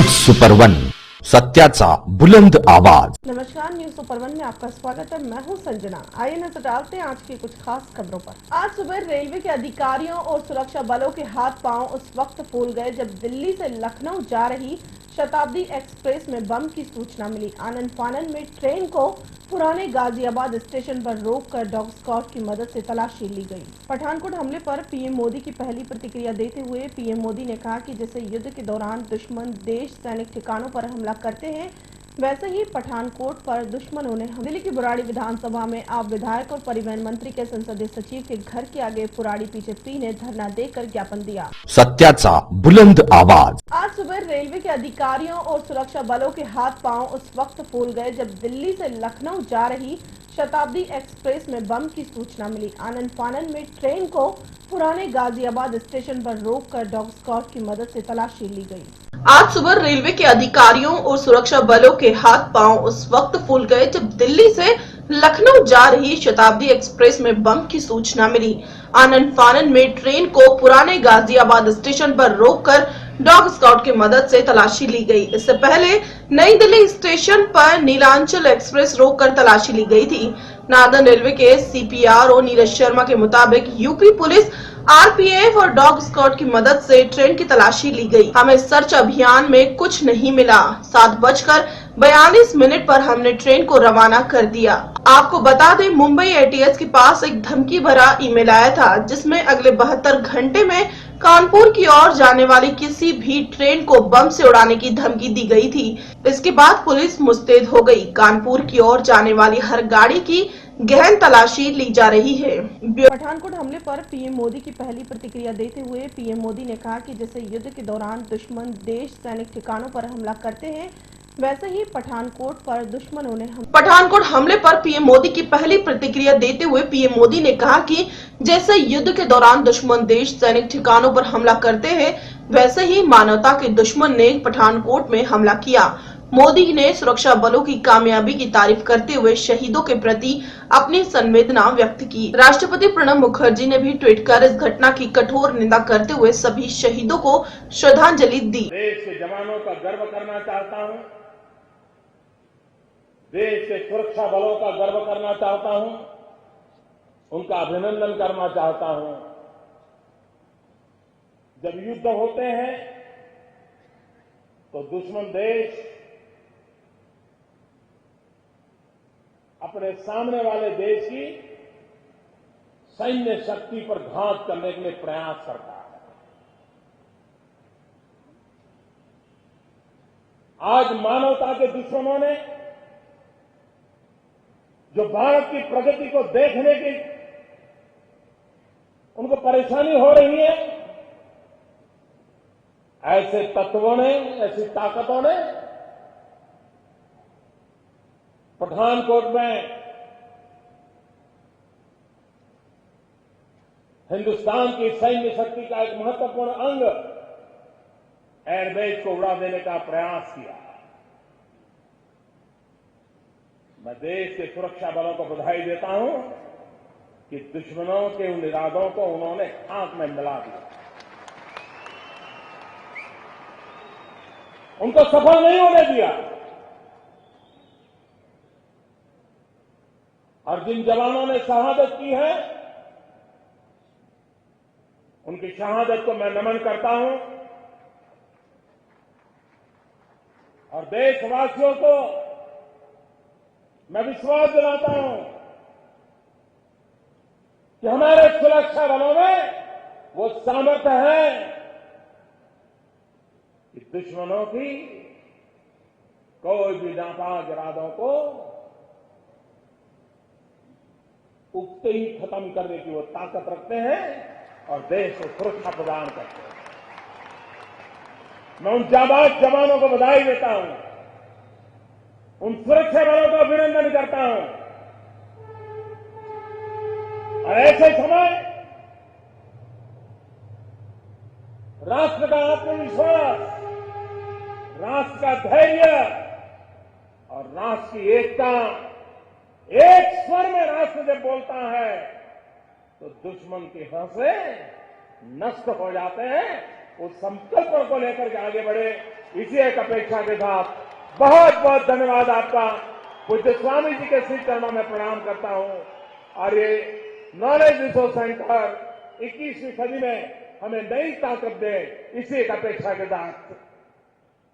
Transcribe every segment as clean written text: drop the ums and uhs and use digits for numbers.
News super one, सत्याचा बुलंद आवाज। नमस्कार, न्यूज सुपर वन में आपका स्वागत है। मैं हूं संजना। आइए नजर डालते हैं आज की कुछ खास खबरों पर। आज सुबह रेलवे के अधिकारियों और सुरक्षा बलों के हाथ पांव उस वक्त फूल गए जब दिल्ली से लखनऊ जा रही शताब्दी एक्सप्रेस में बम की सूचना मिली। आनन फानन में ट्रेन को पुराने गाजियाबाद स्टेशन पर रोककर डॉग स्क्वाड की मदद से तलाशी ली गई। पठानकोट हमले पर पीएम मोदी की पहली प्रतिक्रिया देते हुए पीएम मोदी ने कहा कि जैसे युद्ध के दौरान दुश्मन देश सैनिक ठिकानों पर हमला करते हैं, वैसे ही पठानकोट पर दुश्मनों ने दिल्ली की बुराड़ी विधानसभा में आप विधायक और परिवहन मंत्री के संसदीय सचिव के घर के आगे पुराड़ी पीछे पी ने धरना देकर ज्ञापन दिया। सत्याचा बुलंद आवाज। आज सुबह रेलवे के अधिकारियों और सुरक्षा बलों के हाथ पांव उस वक्त फूल गए जब दिल्ली से लखनऊ जा रही शताब्दी एक्सप्रेस में बम की सूचना मिली। आनन फानन में ट्रेन को पुराने गाजियाबाद स्टेशन पर रोककर डॉग स्क्वाड की मदद से तलाशी ली गई। आज सुबह रेलवे के अधिकारियों और सुरक्षा बलों के हाथ पांव उस वक्त फूल गए जब दिल्ली से लखनऊ जा रही शताब्दी एक्सप्रेस में बम की सूचना मिली। आनन फानन में ट्रेन को पुराने गाजियाबाद स्टेशन पर रोककर डॉग स्क्वाड की मदद से तलाशी ली गई। इससे पहले नई दिल्ली स्टेशन पर नीलांचल एक्सप्रेस रोककर तलाशी ली गई थी। नार्दर्न रेलवे के सीपीआरओ नीरज शर्मा के मुताबिक यूपी पुलिस, आरपीएफ और डॉग स्क्वाड की मदद से ट्रेन की तलाशी ली गई। हमें सर्च अभियान में कुछ नहीं मिला। 7:42 पर हमने ट्रेन को रवाना कर दिया। आपको बता दें, मुंबई एटीएस के पास एक धमकी भरा ईमेल आया था जिसमें अगले 72 घंटे में कानपुर की ओर जाने वाली किसी भी ट्रेन को बम से उड़ाने की धमकी दी गई थी। इसके बाद पुलिस मुस्तैद हो गई। कानपुर की ओर जाने वाली हर गाड़ी की गहन तलाशी ली जा रही है। पठानकोट हमले पर पीएम मोदी की पहली प्रतिक्रिया देते हुए पीएम मोदी ने कहा कि जैसे युद्ध के दौरान दुश्मन देश सैनिक ठिकानों पर हमला करते हैं, वैसे ही पठानकोट पर दुश्मनों ने पठानकोट हमले पर पीएम मोदी की पहली प्रतिक्रिया देते हुए पीएम मोदी ने कहा कि जैसे युद्ध के दौरान दुश्मन देश सैनिक ठिकानों पर हमला करते हैं, वैसे ही मानवता के दुश्मन ने पठानकोट में हमला किया। मोदी ने सुरक्षा बलों की कामयाबी की तारीफ करते हुए शहीदों के प्रति अपनी संवेदना व्यक्त की। राष्ट्रपति प्रणब मुखर्जी ने भी ट्वीट कर इस घटना की कठोर निंदा करते हुए सभी शहीदों को श्रद्धांजलि दी। देश के जवानों का गर्व करना चाहता हूं, देश के सुरक्षा बलों का गर्व करना चाहता हूं, उनका अभिनंदन करना चाहता हूं। जब युद्ध होते हैं तो दुश्मन देश अपने सामने वाले देश की सैन्य शक्ति पर घात करने के लिए प्रयास करता है। आज मानवता के दुश्मनों ने जो भारत की प्रगति को देखने की उनको परेशानी हो रही है, ऐसे तत्वों ने, ऐसी ताकतों ने पठानकोट में हिंदुस्तान की सैन्य शक्ति का एक महत्वपूर्ण अंग एयरबेस को उड़ा देने का प्रयास किया। मैं देश के सुरक्षा बलों को बधाई देता हूं कि दुश्मनों के उन इरादों को उन्होंने खाक में मिला दिया। उनको सफल नहीं होने दिया। और जिन जवानों ने शहादत की है, उनकी शहादत को मैं नमन करता हूं और देशवासियों को मैं विश्वास दिलाता हूं कि हमारे सुरक्षा बलों में वो सामर्थ्य है कि दुश्मनों की कोई भी नापाक इरादों को उगते ही खत्म करने की वो ताकत रखते हैं और देश को सुरक्षा प्रदान करते हैं। मैं उन जाबाज जवानों को बधाई देता हूं, उन सुरक्षा बलों का अभिनंदन करता हूं। और ऐसे समय राष्ट्र का आत्मविश्वास, राष्ट्र का धैर्य और राष्ट्र की एकता, एक स्वर में राष्ट्र जब बोलता है तो दुश्मन के हौसले नष्ट हो जाते हैं। उस संकल्प को लेकर के आगे बढ़े इसी एक अपेक्षा के साथ बहुत बहुत धन्यवाद आपका। पूज्य स्वामी जी के श्री चरणों में प्रणाम करता हूं। और ये नॉलेज रिसोर्स सेंटर 21वीं सदी में हमें नई ताकत दे, इसी एक अपेक्षा के साथ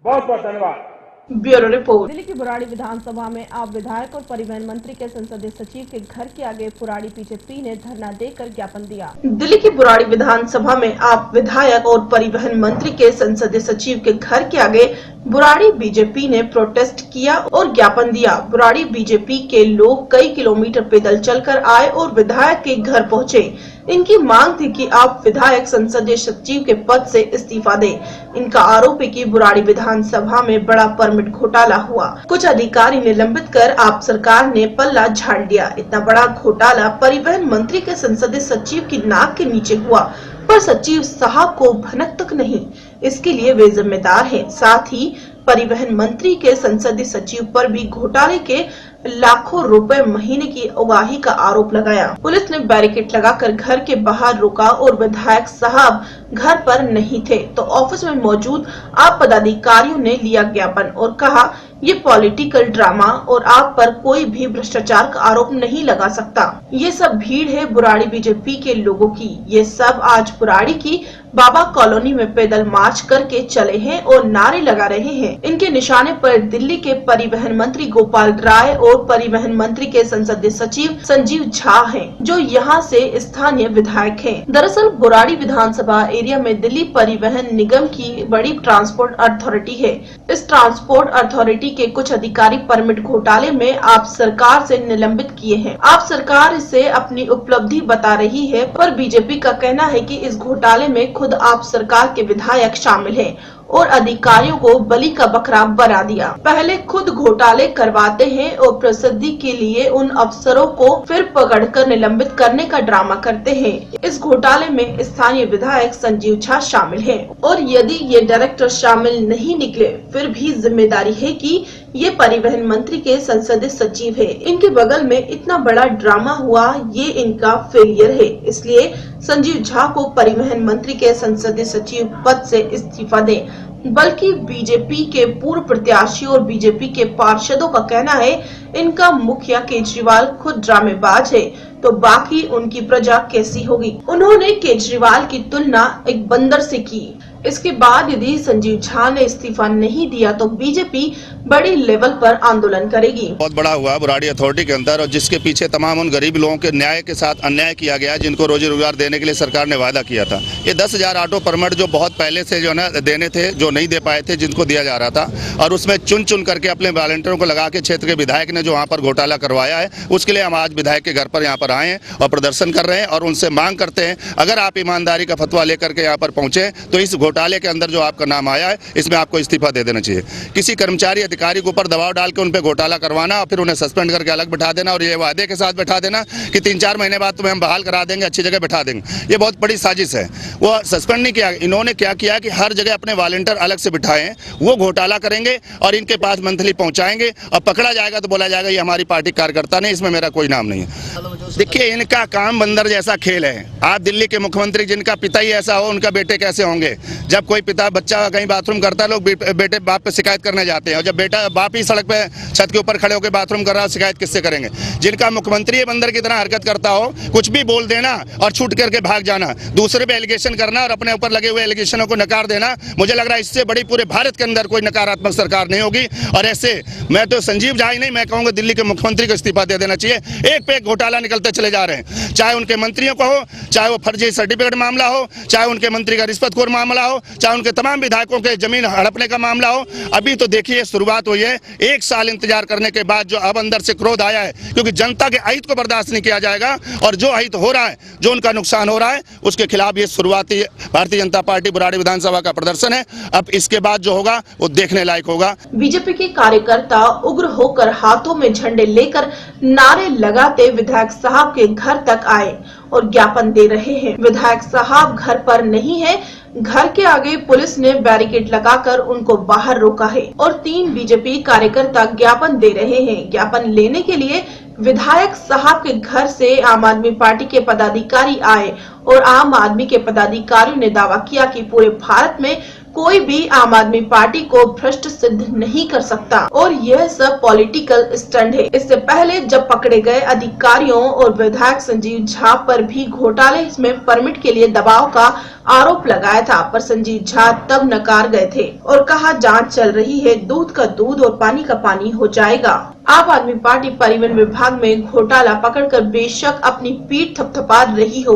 बहुत बहुत धन्यवाद। Bureau report. दिल्ली की बुराड़ी विधानसभा में आप विधायक और परिवहन मंत्री के संसदीय सचिव के घर के आगे बुराड़ी बीजेपी ने धरना देकर ज्ञापन दिया। दिल्ली की बुराड़ी विधानसभा में आप विधायक और परिवहन मंत्री के संसदीय सचिव के घर के आगे बुराड़ी बीजेपी ने प्रोटेस्ट किया और ज्ञापन दिया। बुराड़ी बीजेपी के लोग कई किलोमीटर पैदल चलकर आए और विधायक के घर पहुंचे। इनकी मांग थी कि आप विधायक संसदीय सचिव के पद से इस्तीफा दें। इनका आरोप है कि बुराड़ी विधानसभा में बड़ा परमिट घोटाला हुआ। कुछ अधिकारी निलंबित कर आप सरकार ने पल्ला झाड़ दिया। इतना बड़ा घोटाला परिवहन मंत्री के संसदीय सचिव की नाक के नीचे हुआ, पर सचिव साहब को भनक तक नहीं। इसके लिए वे जिम्मेदार हैं। साथ ही परिवहन मंत्री के संसदीय सचिव पर भी घोटाले के लाखों रुपए महीने की उगाही का आरोप लगाया। पुलिस ने बैरिकेड लगाकर घर के बाहर रोका और विधायक साहब घर पर नहीं थे तो ऑफिस में मौजूद आप पदाधिकारियों ने लिया ज्ञापन और कहा ये पॉलिटिकल ड्रामा और आप पर कोई भी भ्रष्टाचार का आरोप नहीं लगा सकता। ये सब भीड़ है बुराड़ी बीजेपी के लोगों की। ये सब आज बुराड़ी की बाबा कॉलोनी में पैदल मार्च करके चले हैं और नारे लगा रहे हैं। इनके निशाने पर दिल्ली के परिवहन मंत्री गोपाल राय और परिवहन मंत्री के संसदीय सचिव संजीव झा हैं, जो यहाँ से स्थानीय विधायक हैं। दरअसल बुराड़ी विधानसभा एरिया में दिल्ली परिवहन निगम की बड़ी ट्रांसपोर्ट अथॉरिटी है। इस ट्रांसपोर्ट अथॉरिटी के कुछ अधिकारी परमिट घोटाले में आप सरकार से निलंबित किए हैं। आप सरकार इसे अपनी उपलब्धि बता रही है, पर बीजेपी का कहना है कि इस घोटाले में खुद आप सरकार के विधायक शामिल हैं और अधिकारियों को बलि का बकरा बना दिया। पहले खुद घोटाले करवाते हैं और प्रसिद्धि के लिए उन अफसरों को फिर पकड़कर निलंबित करने का ड्रामा करते हैं। इस घोटाले में स्थानीय विधायक संजीव झा शामिल हैं और यदि ये डायरेक्टर शामिल नहीं निकले फिर भी जिम्मेदारी है कि ये परिवहन मंत्री के संसदीय सचिव है। इनके बगल में इतना बड़ा ड्रामा हुआ, ये इनका फेलियर है। इसलिए संजीव झा को परिवहन मंत्री के संसदीय सचिव पद से इस्तीफा दें। बल्कि बीजेपी के पूर्व प्रत्याशी और बीजेपी के पार्षदों का कहना है इनका मुखिया केजरीवाल खुद ड्रामेबाज है, तो बाकी उनकी प्रजा कैसी होगी। उन्होंने केजरीवाल की तुलना एक बंदर से की। इसके बाद यदि संजीव झा ने इस्तीफा नहीं दिया तो बीजेपी बड़ी लेवल पर आंदोलन करेगी। बहुत बड़ा हुआ बुराड़ी अथॉरिटी के अंदर और जिसके पीछे तमाम उन गरीब लोगों के न्याय के साथ अन्याय किया गया, जिनको रोजी रोजगार देने के लिए सरकार ने वादा किया था। ये 10,000 ऑटो परमिट जो बहुत पहले से जो है देने थे, जो नहीं दे पाए थे, जिनको दिया जा रहा था, और उसमें चुन चुन करके अपने वॉलंटियरों को लगा के क्षेत्र के विधायक ने जो वहाँ पर घोटाला करवाया है, उसके लिए हम आज विधायक के घर पर यहाँ पर आए हैं और प्रदर्शन कर रहे हैं और उनसे मांग करते हैं अगर आप ईमानदारी का फतवा लेकर के यहाँ पर पहुंचे तो इस घोटाले के अंदर जो आपका नाम आया है इसमें आपको इस्तीफा दे देना चाहिए। किसी कर्मचारी अधिकारी के ऊपर दबाव डाल के उन पे घोटाला करवाना और फिर उन्हें सस्पेंड करके अलग बिठा देना और ये वादे के साथ बिठा देना कि 3-4 महीने बाद तुम्हें हम बहाल करा देंगे, अच्छी जगह बिठा देंगे, ये बहुत बड़ी साजिश है। वो सस्पेंड नहीं किया, इन्होंने क्या किया कि हर जगह अपने वॉलंटियर अलग से बिठाएं, वो घोटाला करेंगे और इनके पास मंथली पहुंचाएंगे और पकड़ा जाएगा तो बोला जाएगा ये हमारी पार्टी कार्यकर्ता नहीं, इसमें मेरा कोई नाम नहीं है। देखिए इनका काम बंदर जैसा खेल है। आप दिल्ली के मुख्यमंत्री जिनका पिता ही ऐसा हो, उनका बेटे कैसे होंगे? जब कोई पिता बच्चा कहीं बाथरूम करता है, लोग बेटे बाप पे शिकायत करने जाते हैं, और जब बेटा बाप ही सड़क पे छत के ऊपर खड़े होकर बाथरूम कर रहा है, शिकायत किससे करेंगे? जिनका मुख्यमंत्री बंदर की तरह हरकत करता हो, कुछ भी बोल देना और छूट करके भाग जाना, दूसरे पे एलिगेशन करना और अपने ऊपर लगे हुए एलिगेशनों को नकार देना, मुझे लग रहा है इससे बड़ी पूरे भारत के अंदर कोई नकारात्मक सरकार नहीं होगी। और ऐसे मैं तो संजीव झा ही नहीं, मैं कहूँगा दिल्ली के मुख्यमंत्री को इस्तीफा दे देना चाहिए। एक पे एक घोटाला निकलते चले जा रहे हैं, चाहे उनके मंत्रियों का हो, चाहे वो फर्जी सर्टिफिकेट मामला हो, चाहे उनके मंत्री का रिश्वतखोर मामला हो, चाहे उनके तमाम विधायकों के जमीन हड़पने का मामला हो। अभी तो देखिए शुरुआत हुई है, 1 साल इंतजार करने के बाद जो अब अंदर से क्रोध आया है, क्योंकि जनता के अहित को बर्दाश्त नहीं किया जाएगा और जो अहित हो रहा है, जो उनका नुकसान हो रहा है, उसके खिलाफ ये शुरुआती भारतीय जनता पार्टी बुराड़ी विधानसभा का प्रदर्शन है। अब इसके बाद जो होगा वो देखने लायक होगा। बीजेपी के कार्यकर्ता उग्र होकर हाथों में झंडे लेकर नारे लगाते विधायक साहब के घर तक आए और ज्ञापन दे रहे हैं। विधायक साहब घर पर नहीं है, घर के आगे पुलिस ने बैरिकेड लगाकर उनको बाहर रोका है और 3 बीजेपी कार्यकर्ता ज्ञापन दे रहे हैं। ज्ञापन लेने के लिए विधायक साहब के घर से आम आदमी पार्टी के पदाधिकारी आए और आम आदमी के पदाधिकारियों ने दावा किया कि पूरे भारत में कोई भी आम आदमी पार्टी को भ्रष्ट सिद्ध नहीं कर सकता और यह सब पॉलिटिकल स्टंट है। इससे पहले जब पकड़े गए अधिकारियों और विधायक संजीव झा पर भी घोटाले में परमिट के लिए दबाव का आरोप लगाया था, पर संजीव झा तब नकार गए थे और कहा जांच चल रही है, दूध का दूध और पानी का पानी हो जाएगा। आम आदमी पार्टी परिवहन विभाग में घोटाला पकड़कर बेशक अपनी पीठ थपथपा रही हो,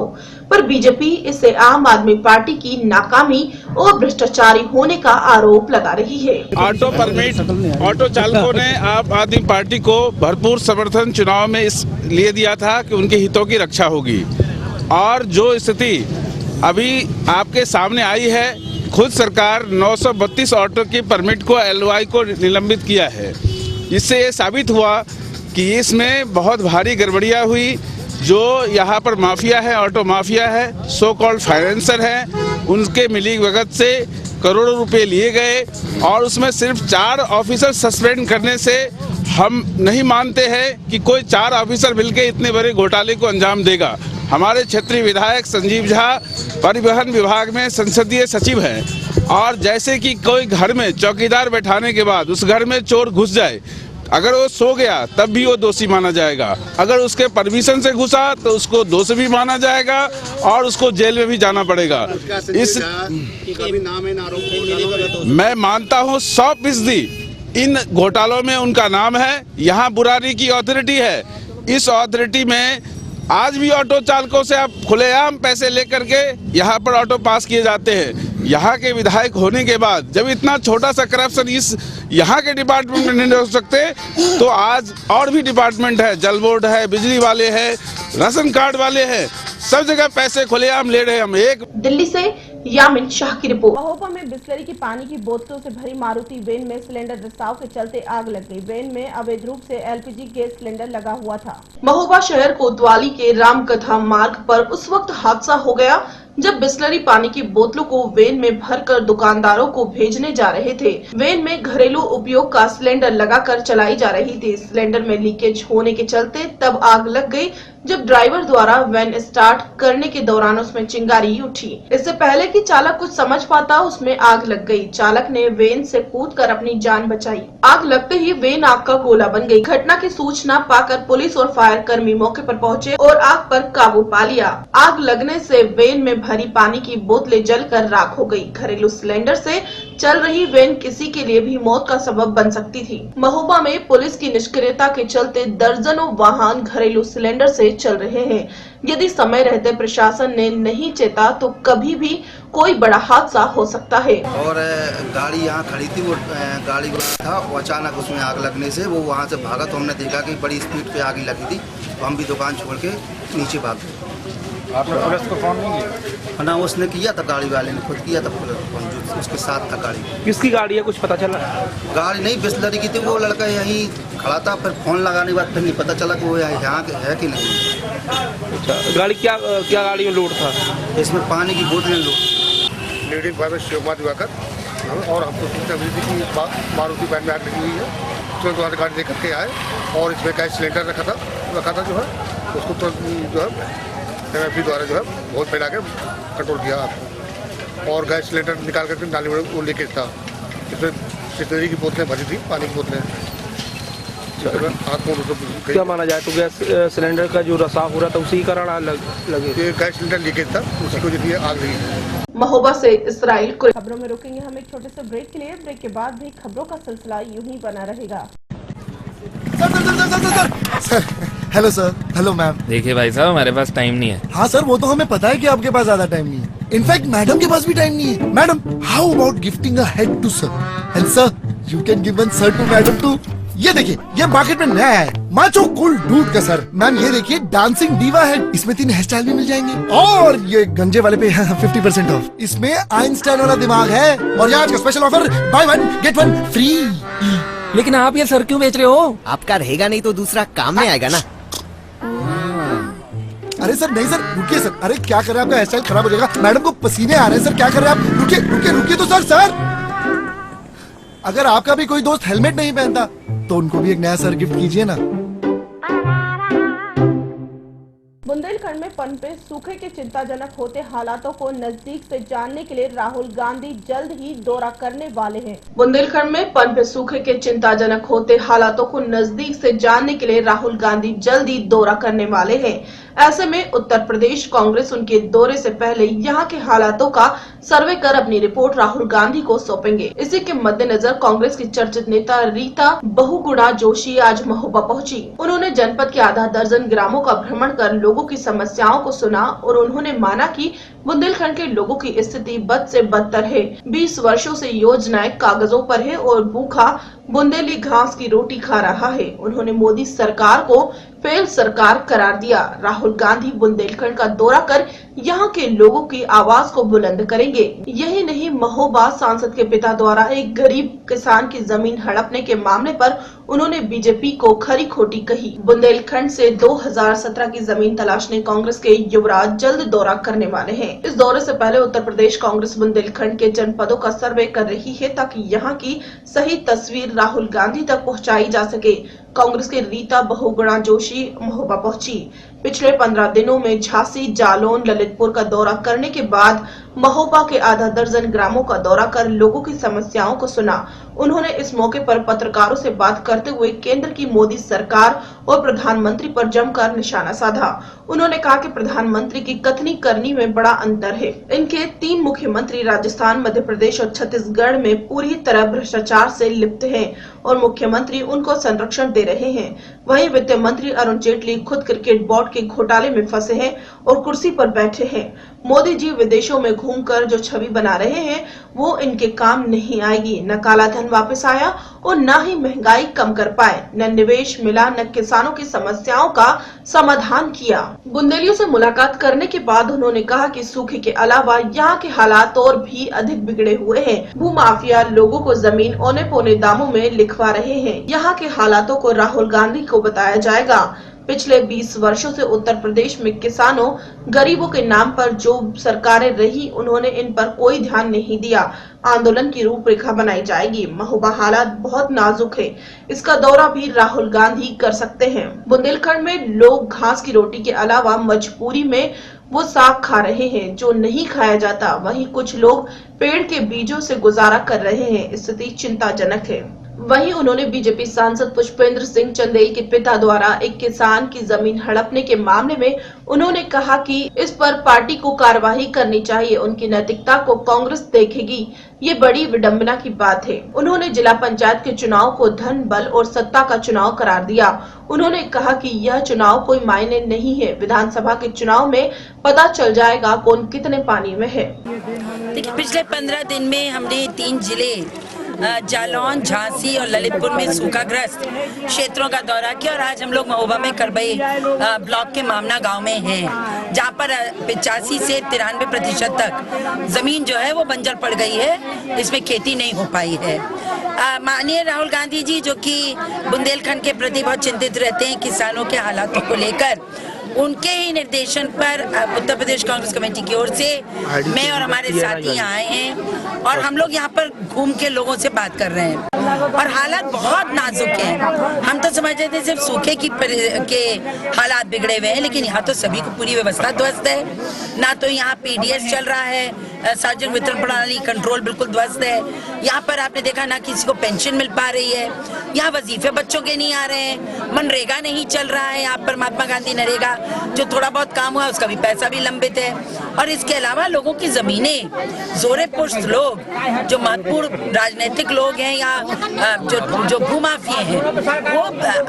पर बीजेपी इसे आम आदमी पार्टी की नाकामी और भ्रष्टाचारी होने का आरोप लगा रही है। ऑटो परमिट ऑटो चालकों ने आम आदमी पार्टी को भरपूर समर्थन चुनाव में इसलिए दिया था कि उनके हितों की रक्षा होगी, और जो स्थिति अभी आपके सामने आई है, खुद सरकार 932 ऑटो की परमिट को LOI को निलंबित किया है। इससे ये साबित हुआ कि इसमें बहुत भारी गड़बड़ियाँ हुई। जो यहाँ पर माफिया है, ऑटो माफिया है, सो कॉल्ड फाइनेंसर है, उनके मिलीभगत से करोड़ों रुपए लिए गए, और उसमें सिर्फ 4 ऑफिसर सस्पेंड करने से हम नहीं मानते हैं कि कोई 4 ऑफिसर मिलकर इतने बड़े घोटाले को अंजाम देगा। हमारे क्षेत्रीय विधायक संजीव झा परिवहन विभाग में संसदीय सचिव हैं, और जैसे कि कोई घर में चौकीदार बैठाने के बाद उस घर में चोर घुस जाए, अगर वो सो गया तब भी वो दोषी माना जाएगा, अगर उसके परमिशन से घुसा तो उसको दोषी भी माना जाएगा और उसको जेल में भी जाना पड़ेगा। इस मैं मानता हूँ 100% इन घोटालों में उनका नाम है। यहाँ बुरारी की अथॉरिटी है, इस अथॉरिटी में आज भी ऑटो चालकों से आप खुलेआम पैसे लेकर के यहाँ पर ऑटो पास किए जाते हैं। यहाँ के विधायक होने के बाद जब इतना छोटा सा करप्शन इस यहाँ के डिपार्टमेंट में नहीं हो सकते, तो आज और भी डिपार्टमेंट है, जल बोर्ड है, बिजली वाले हैं, राशन कार्ड वाले हैं, सब जगह पैसे खुलेआम ले रहे हैं हम। एक दिल्ली से यामिन शाह की रिपोर्ट। महोबा में बिस्लरी की पानी की बोतलों से भरी मारुति वैन में सिलेंडर रिसाव के चलते आग लग गई। वैन में अवैध रूप से LPG गैस सिलेंडर लगा हुआ था। महोबा शहर कोतवाली के रामकथा मार्ग पर उस वक्त हादसा हो गया जब बिस्लरी पानी की बोतलों को वैन में भरकर दुकानदारों को भेजने जा रहे थे। वैन में घरेलू उपयोग का सिलेंडर लगाकर चलाई जा रही थी। सिलेंडर में लीकेज होने के चलते तब आग लग गई जब ड्राइवर द्वारा वैन स्टार्ट करने के दौरान उसमें चिंगारी उठी। इससे पहले कि चालक कुछ समझ पाता, उसमें आग लग गई। चालक ने वैन से कूदकर अपनी जान बचाई। आग लगते ही वैन आग का गोला बन गई। घटना की सूचना पाकर पुलिस और फायर कर्मी मौके पर पहुंचे और आग पर काबू पा लिया। आग लगने से वैन में भरी पानी की बोतलें जलकर राख हो गई। घरेलू सिलेंडर से चल रही वैन किसी के लिए भी मौत का सबब बन सकती थी। महोबा में पुलिस की निष्क्रियता के चलते दर्जनों वाहन घरेलू सिलेंडर से चल रहे हैं। यदि समय रहते प्रशासन ने नहीं चेता तो कभी भी कोई बड़ा हादसा हो सकता है। और गाड़ी यहाँ खड़ी थी, वो गाड़ी था, वो अचानक उसमें आग लगने से वो वहाँ से भागा, तो हमने देखा कि बड़ी स्पीड पे आग लगी थी, तो हम भी दुकान छोड़ के नीचे भाग गए। आपने पुलिस को फोन नहीं किया? ना, उसने किया था, गाड़ी वाले ने खुद किया था, जो उसके साथ था गाड़ी। किसकी गाड़ी है, कुछ पता चला? गाड़ी नहीं, बिस्लरी की थी। वो लड़का यहीं खड़ा था, फिर फोन लगाने के बाद फिर नहीं पता चला कि वो यहाँ है कि नहीं। अच्छा, गाड़ी क्या गाड़ी में लोड था? इसमें पानी की बोतलें load. Leading fire Shiv Kumar Diwakar, और हमको सूचना मिली थी कि मारुति वैन में आग लगी हुई है। तुरंत वहाँ से गाड़ी लेकर के आए और इसमें गैस सिलेंडर रखा था जो है, उसको तुरंत जो है MFD द्वारा जो है बहुत फैला के कंट्रोल किया और गैस सिलेंडर निकाल करके नाली में वो लीकेज था। इसमें बिस्लरी की बोतलें भरी थी, पानी की बोतलें। क्या माना जाए तो गैस सिलेंडर का जो रसाव हो रहा था उसी कारण लगे? ये गैस सिलेंडर लीकेज था, उसी को जो आग लगी। महोबा से इसराइल। खबरों में रुकेंगे हम एक छोटे से ब्रेक के लिए। ब्रेक के बाद भी खबरों का सिलसिला यूं ही बना रहेगा। Sir, hello sir, hello ma'am. देखिए भाई साहब, हमारे पास टाइम नहीं है। हाँ सर, वो तो हमें पता है कि आपके पास ज्यादा टाइम नहीं है। इनफैक्ट मैडम के पास भी टाइम नहीं है। Madam, how about gifting a head to sir, and sir you can give one sir to madam too. ये देखिए, ये मार्केट में नया है, माचो कूल डूड का सर। मैम ये देखिए, डांसिंग डीवा हेड, इसमें 3 हेयर स्टाइल भी मिल जाएंगे। और ये गंजे वाले पे 50% ऑफ। इसमें आइंस्टाइन वाला दिमाग है। और ये आज का special offer, buy 1 get 1 free. लेकिन आप ये सर क्यों बेच रहे हो? आपका रहेगा नहीं तो दूसरा काम में आएगा ना। अरे सर नहीं सर, रुकिए सर। अरे क्या कर रहे हैं, आपका हेयर स्टाइल खराब हो जाएगा। मैडम को पसीने आ रहे हैं सर, क्या कर रहे हैं आप? रुकिए रुकिए रुकिए तो सर। अगर आपका भी कोई दोस्त हेलमेट नहीं पहनता तो उनको भी एक नया सर गिफ्ट कीजिए ना। बुंदेलखंड में पनपे सूखे के चिंताजनक होते हालातों को नजदीक से जानने के लिए राहुल गांधी जल्द ही दौरा करने वाले हैं। बुंदेलखंड में पनपे सूखे के चिंताजनक होते हालातों को नजदीक से जानने के लिए राहुल गांधी जल्द ही दौरा करने वाले हैं। ऐसे में उत्तर प्रदेश कांग्रेस उनके दौरे से पहले यहाँ के हालातों का सर्वे कर अपनी रिपोर्ट राहुल गांधी को सौंपेंगे। इसी के मद्देनजर कांग्रेस की चर्चित नेता रीता बहुगुणा जोशी आज महोबा पहुंची। उन्होंने जनपद के आधा दर्जन ग्रामों का भ्रमण कर लोगों की समस्याओं को सुना और उन्होंने माना कि बुंदेलखंड के लोगों की स्थिति बद से बदतर है। 20 वर्षों से योजनाएं कागजों पर है और भूखा बुंदेली घास की रोटी खा रहा है। उन्होंने मोदी सरकार को फेल सरकार करार दिया। राहुल गांधी बुंदेलखंड का दौरा कर यहाँ के लोगों की आवाज को बुलंद करेंगे। यही नहीं, महोबा सांसद के पिता द्वारा एक गरीब किसान की जमीन हड़पने के मामले पर उन्होंने बीजेपी को खरी खोटी कही। बुंदेलखंड से 2017 की जमीन तलाशने कांग्रेस के युवराज जल्द दौरा करने वाले हैं। इस दौरे से पहले उत्तर प्रदेश कांग्रेस बुंदेलखंड के जनपदों का सर्वे कर रही है ताकि यहाँ की सही तस्वीर राहुल गांधी तक पहुँचाई जा सके। कांग्रेस के रीता बहुगुणा जोशी महोबा पहुंची। पिछले 15 दिनों में झांसी, जालौन, ललितपुर का दौरा करने के बाद महोबा के आधा दर्जन ग्रामों का दौरा कर लोगों की समस्याओं को सुना। उन्होंने इस मौके पर पत्रकारों से बात करते हुए केंद्र की मोदी सरकार और प्रधानमंत्री पर जमकर निशाना साधा। उन्होंने कहा कि प्रधानमंत्री की कथनी करनी में बड़ा अंतर है। इनके 3 मुख्यमंत्री राजस्थान, मध्य प्रदेश और छत्तीसगढ़ में पूरी तरह भ्रष्टाचार से लिप्त हैं और मुख्यमंत्री उनको संरक्षण दे रहे हैं। वहीं वित्त मंत्री अरुण जेटली खुद क्रिकेट बोर्ड के घोटाले में फंसे हैं और कुर्सी पर बैठे हैं। मोदी जी विदेशों में घूमकर जो छवि बना रहे हैं वो इनके काम नहीं आएगी। न काला धन वापस आया और न ही महंगाई कम कर पाए, न निवेश मिला, न किसानों की समस्याओं का समाधान किया। बुंदेलियों से मुलाकात करने के बाद उन्होंने कहा कि सूखे के अलावा यहाँ के हालात और भी अधिक बिगड़े हुए हैं। भूमाफिया लोगों को जमीन औने पौने दामों में लिखवा रहे हैं। यहाँ के हालातों को राहुल गांधी को बताया जाएगा। पिछले 20 वर्षों से उत्तर प्रदेश में किसानों, गरीबों के नाम पर जो सरकारें रही, उन्होंने इन पर कोई ध्यान नहीं दिया। आंदोलन की रूपरेखा बनाई जाएगी। महोबा हालात बहुत नाजुक है, इसका दौरा भी राहुल गांधी कर सकते हैं। बुंदेलखंड में लोग घास की रोटी के अलावा मजबूरी में वो साग खा रहे हैं जो नहीं खाया जाता। वहीं कुछ लोग पेड़ के बीजों से गुजारा कर रहे हैं। स्थिति चिंताजनक है। वहीं उन्होंने बीजेपी सांसद पुष्पेंद्र सिंह चंदेल के पिता द्वारा एक किसान की जमीन हड़पने के मामले में उन्होंने कहा कि इस पर पार्टी को कार्रवाई करनी चाहिए। उनकी नैतिकता को कांग्रेस देखेगी, ये बड़ी विडंबना की बात है। उन्होंने जिला पंचायत के चुनाव को धन, बल और सत्ता का चुनाव करार दिया। उन्होंने कहा कि यह चुनाव कोई मायने नहीं है। विधानसभा के चुनाव में पता चल जाएगा कौन कितने पानी में है। देखिए, पिछले 15 दिन में हमने 3 जिले जालौन, झांसी और ललितपुर में सूखाग्रस्त क्षेत्रों का दौरा किया और आज हम लोग महोबा में करबई ब्लॉक के मामना गांव में हैं, जहां पर 85 से 93% तक जमीन जो है वो बंजर पड़ गई है, इसमें खेती नहीं हो पाई है। माननीय राहुल गांधी जी जो कि बुंदेलखंड के प्रति बहुत चिंतित रहते हैं किसानों के हालातों को लेकर, उनके ही निर्देशन पर उत्तर प्रदेश कांग्रेस कमेटी की ओर से मैं और हमारे साथी यहाँ आए हैं और हम लोग यहाँ पर घूम के लोगों से बात कर रहे हैं और हालात बहुत नाजुक हैं। हम तो समझ रहे थे सिर्फ सूखे के हालात बिगड़े हुए हैं, लेकिन यहाँ तो सभी को पूरी व्यवस्था ध्वस्त है। ना तो यहाँ पीडीएस चल रहा है, सार्वजनिक वितरण प्रणाली कंट्रोल बिल्कुल ध्वस्त है। यहाँ पर आपने देखा ना किसी को पेंशन मिल पा रही है, यहाँ वजीफे बच्चों के नहीं आ रहे हैं, मनरेगा नहीं चल रहा है। यहाँ पर महात्मा गांधी नरेगा जो थोड़ा बहुत काम हुआ उसका भी पैसा भी लंबित है और इसके अलावा लोगों की जमीनें, जोरे पुष्ट लोग जो महत्वपूर्ण राजनीतिक लोग हैं या जो भूमाफिये हैं वो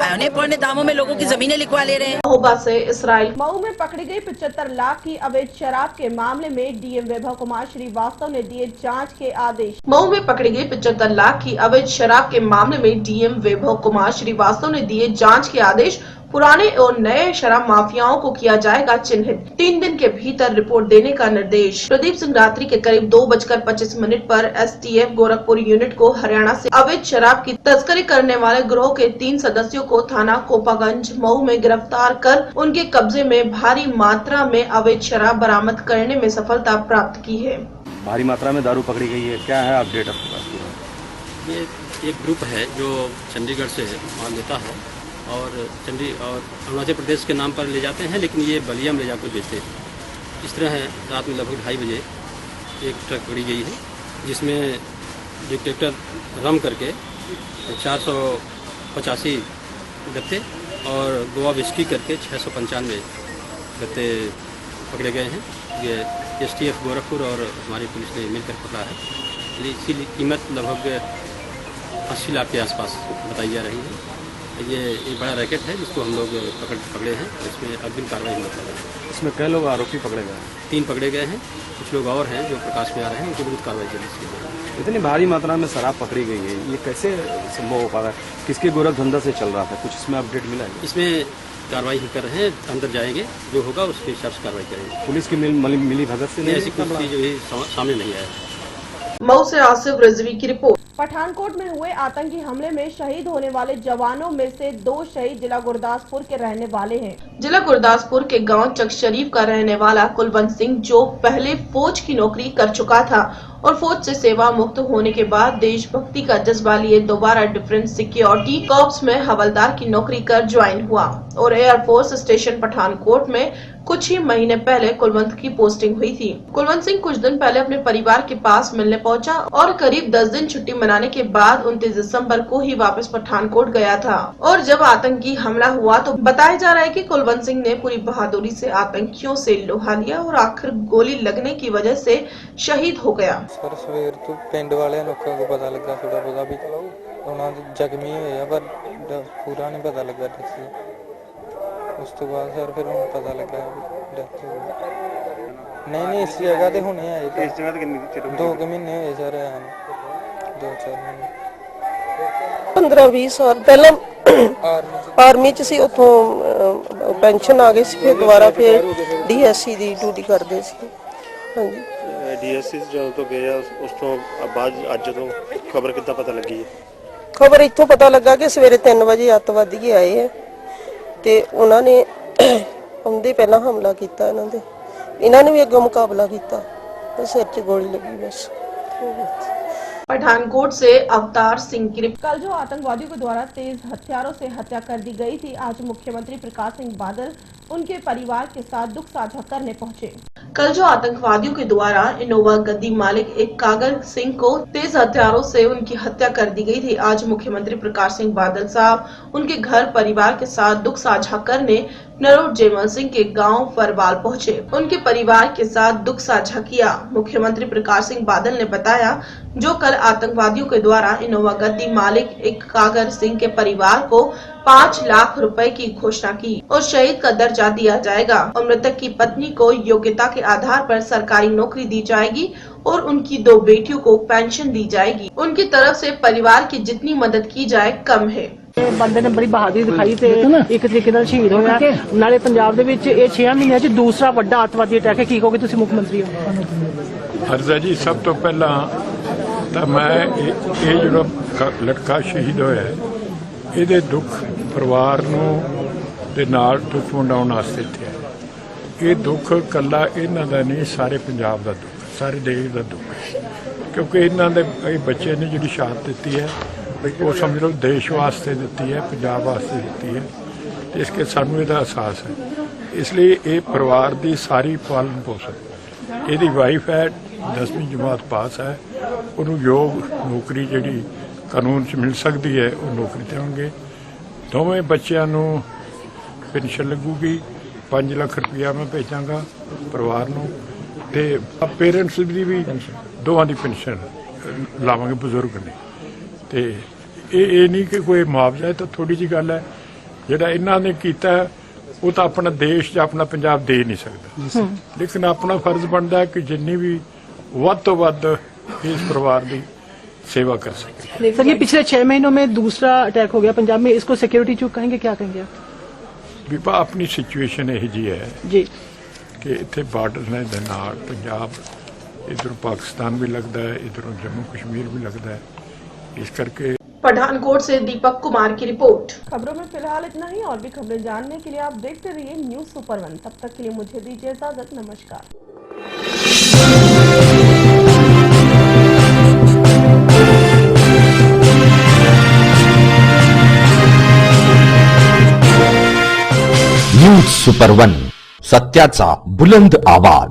औने पौने दामों में लोगों की जमीनें लिखवा ले रहे हैं। महोबा से इसराइल। मऊ में पकड़ी गई 75 लाख की अवैध शराब के मामले में डीएम वैभव कुमार श्रीवास्तव ने दिए जांच के आदेश। मऊ में पकड़ी गई 75 लाख की अवैध शराब के मामले में डीएम वैभव कुमार श्रीवास्तव ने दिए जांच के आदेश। पुराने और नए शराब माफियाओं को किया जाएगा चिन्हित। 3 दिन के भीतर रिपोर्ट देने का निर्देश। प्रदीप सिंह रात्रि के करीब 2:25 पर एसटीएफ गोरखपुर यूनिट को हरियाणा से अवैध शराब की तस्करी करने वाले गिरोह के 3 सदस्यों को थाना कोपागंज मऊ में गिरफ्तार कर उनके कब्जे में भारी मात्रा में अवैध शराब बरामद करने में सफलता प्राप्त की है। भारी मात्रा में दारू पकड़ी गई है, क्या है अपडेट आपके पास? ये एक ग्रुप है जो चंडीगढ़ से माल लेता है और अरुणाचल प्रदेश के नाम पर ले जाते हैं, लेकिन ये बलिया में ले जाकर बेचते हैं। इस तरह है, रात में लगभग 2:30 बजे एक ट्रक पकड़ी गई है, जिसमें डिटेक्टर रम करके 485 गत्ते और गोवा विस्की करके 695 गत्ते पकड़े गए हैं। ये STF गोरखपुर और हमारी पुलिस ने मिलकर पकड़ा है। इसकी कीमत लगभग 80 लाख के आसपास बताई जा रही है। ये एक बड़ा रैकेट है जिसको हम लोग पकड़े हैं, इसमें अग्रिम कार्रवाई होगी। इसमें कई लोग आरोपी पकड़े गए हैं? 3 पकड़े गए हैं, कुछ लोग और हैं जो प्रकाश में आ रहे हैं, उनके विरुद्ध कार्रवाई जल्द की जाएगी। इतनी भारी मात्रा में शराब पकड़ी गई है, ये कैसे संभव हो पा रहा है? किसके गोरख धंधा से चल रहा था, कुछ इसमें अपडेट मिला है? इसमें कार्रवाई ही कर रहे हैं, अंदर जाएंगे, जो होगा उसके हिसाब से कार्रवाई करेंगे। पुलिस की मिली भगत से ऐसी कुछ चीज अभी सामने नहीं आया। मऊ से आसिफ रिजवी की रिपोर्ट। पठानकोट में हुए आतंकी हमले में शहीद होने वाले जवानों में से 2 शहीद जिला गुरदासपुर के रहने वाले हैं। जिला गुरदासपुर के गांव चक शरीफ का रहने वाला कुलवंत सिंह, जो पहले फौज की नौकरी कर चुका था और फौज से सेवा मुक्त होने के बाद देशभक्ति का जज्बा लिए दोबारा डिफेंस सिक्योरिटी कॉर्प्स में हवलदार की नौकरी कर ज्वाइन हुआ और एयरफोर्स स्टेशन पठानकोट में कुछ ही महीने पहले कुलवंत की पोस्टिंग हुई थी। कुलवंत सिंह कुछ दिन पहले अपने परिवार के पास मिलने पहुंचा और करीब 10 दिन छुट्टी मनाने के बाद 29 दिसंबर को ही वापस पठानकोट गया था। और जब आतंकी हमला हुआ तो बताया जा रहा है कि कुलवंत सिंह ने पूरी बहादुरी से आतंकियों से लोहा लिया और आखिर गोली लगने की वजह से शहीद हो गया। सर सवेर तो पिंड वाले लोगों को पता लगा, थोड़ा पता भी उन्होंने जख्मी होया पर पूरा नहीं पता लगा। उस तो बाद सर फिर पता लगा डेथ हो गई। नहीं इस जगह ते हुणे आए, इस जगह ते कितने चिर 2 महीने हुए सर, 2-4 महीने 15-20 साल पहले आर्मी च सी, उतों पेंशन आ गई सी, फिर दोबारा फिर DSC दी ड्यूटी करदे सी। हां जी, DSC ਜਦੋਂ ਤੋਂ ਗਏ ਉਸ ਤੋਂ ਬਾਅਦ ਅੱਜ ਤੋਂ ਖਬਰ ਕਿੱਦਾਂ ਪਤਾ ਲੱਗੀ ਹੈ? खबर इत्थों पता लगा कि सवेरे 3 बजे अतवादी आए है ते उन्होंने आउंदे पहला हमला किया। इन्होंने भी अगों मुकाबला किया, सिर च गोली लगी बस। पठानकोट से अवतार सिंह की रिपोर्ट। कल जो आतंकवादियों के द्वारा तेज हथियारों से हत्या कर दी गई थी, आज मुख्यमंत्री प्रकाश सिंह बादल उनके परिवार के साथ दुख साझा करने पहुंचे। कल जो आतंकवादियों के द्वारा इनोवा गद्दी मालिक एक कागर सिंह को तेज हथियारों से उनकी हत्या कर दी गई थी, आज मुख्यमंत्री प्रकाश सिंह बादल साहब उनके घर परिवार के साथ दुख साझा करने नरोट जयमल सिंह के गांव फरवाल पहुंचे। उनके परिवार के साथ दुख साझा किया। मुख्यमंत्री प्रकाश सिंह बादल ने बताया, जो कल आतंकवादियों के द्वारा इनोवा गद्दी मालिक एक कागर सिंह के परिवार को 5 लाख रुपए की घोषणा की और शहीद का दर्जा दिया जाएगा और मृतक की पत्नी को योग्यता के आधार पर सरकारी नौकरी दी जाएगी और उनकी 2 बेटियों को पेंशन दी जाएगी। उनकी तरफ से परिवार की जितनी मदद की जाए कम है। ਬੰਦੇ ਨੇ ਬੜੀ ਬਹਾਦਰੀ ਦਿਖਾਈ ਤੇ ਇੱਕ ਤਰੀਕੇ ਨਾਲ ਸ਼ਹੀਦ ਹੋਇਆ। ਨਾਲੇ ਪੰਜਾਬ ਦੇ ਵਿੱਚ ਇਹ 6 ਮਹੀਨਿਆਂ 'ਚ ਦੂਸਰਾ ਵੱਡਾ ਅੱਤਵਾਦੀ ਅਟੈਕ ਹੈ। ਕੀ ਕਹੋਗੇ ਤੁਸੀਂ ਮੁੱਖ ਮੰਤਰੀ ਹੋ? ਹਰਜ਼ਾ ਜੀ, ਸਭ ਤੋਂ ਪਹਿਲਾਂ ਤਾਂ ਮੈਂ ਇਹ ਜਿਹੜਾ ਲੜਕਾ ਸ਼ਹੀਦ ਹੋਇਆ ਇਹਦੇ ਦੁੱਖ ਪਰਿਵਾਰ ਨੂੰ ਦੇ ਨਾਲ ਦੁੱਖ ਵੰਡਾਉਣ ਵਾਸਤੇ ਇੱਥੇ ਇਹ ਦੁੱਖ ਕੱਲਾ ਇਹਨਾਂ ਦਾ ਨਹੀਂ, ਸਾਰੇ ਪੰਜਾਬ ਦਾ ਦੁੱਖ, ਸਾਰੇ ਦੇਸ਼ ਦਾ ਦੁੱਖ ਹੈ। ਕਿਉਂਕਿ ਇਹਨਾਂ ਦੇ ਇਹ ਬੱਚੇ ਨੇ ਜਿਹੜੀ ਸ਼ਹਾਦਤ ਦਿੱਤੀ ਹੈ वो समझ लो देश वास्ते दी है, पंजाब वास्ते दी है, इसके सानू ਇਹਦਾ एहसास है। इसलिए ये परिवार की सारी पालन पोषण, यदी वाइफ है 10वीं जमात पास है, उन्होंने योग नौकरी जी कानून च मिल सकती है, वो नौकरी देंगे। दोवें बच्चों को पेंशन लगूगी, 5 लाख रुपया मैं भेजांगा परिवार को, तो पेरेंट्स की भी दोवां की पेंशन लावांगे बजुर्ग ने। तो ये नहीं कि कोई मुआवजा है, तो थोड़ी जी गल है जिहड़ा इन्हां ने कीता वो तो अपना देश या अपना पंजाब दे नहीं सकता, लेकिन अपना फर्ज बनता है कि जिन्नी भी वध तो वध इस परिवार की सेवा कर सके। सर, ये पिछले 6 महीनों में दूसरा अटैक हो गया पंजाब में, इसको सिक्योरिटी चूक कहेंगे, क्या कहेंगे आप? विभा अपनी सिचुएशन यही जी है जी कि इत्थे बार्डर ने दे नाल पंजाब, इधरों पाकिस्तान भी लगता है, इधरों जम्मू कश्मीर भी लगता है, इस करके। पठानकोट से दीपक कुमार की रिपोर्ट। खबरों में फिलहाल इतना ही, और भी खबरें जानने के लिए आप देखते रहिए न्यूज़ सुपर 1। तब तक के लिए मुझे दीजिए इजाजत, नमस्कार। न्यूज सुपर 1, सत्याचा बुलंद आवाज.